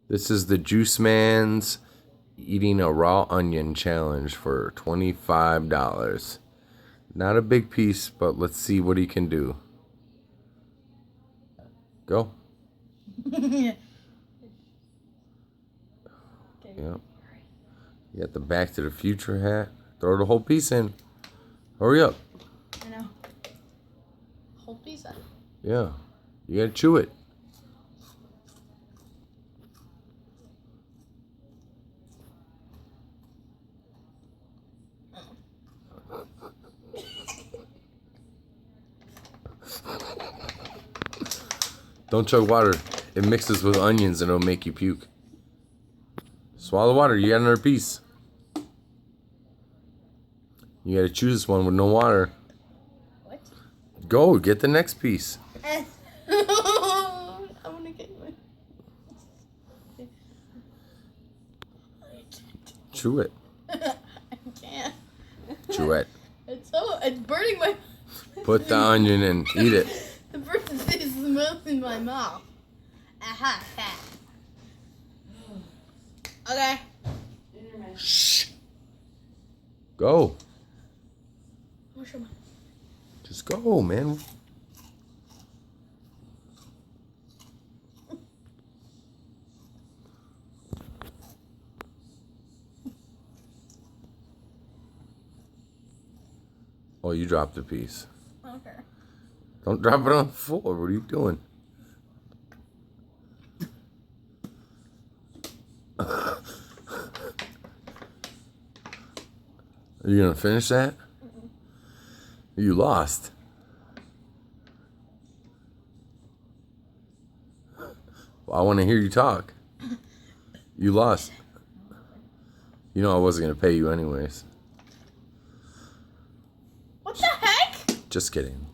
This is the Juice Man's eating a raw onion challenge for $25. Not a big piece, but let's see what he can do. Go. Okay. Yep. You got the Back to the Future hat. Throw the whole piece in. Hurry up. I know. Whole piece of it. Yeah. You gotta chew it. Don't chug water. It mixes with onions and it'll make you puke. Swallow water. You got another piece. You gotta chew this one with no water. What? Go. Get the next piece. I want to get one. Chew it. I can't. Chew it. It's burning my. Put the onion in. Eat it. The person is melting my mouth. Aha. Okay. Shh. Go. Where's your mom? Just go, man. Oh, you dropped a piece. Okay. Don't drop it on the floor. What are you doing? Are you gonna finish that? You lost. Well, I want to hear you talk. You lost. You know I wasn't gonna pay you anyways. What the heck? Just kidding.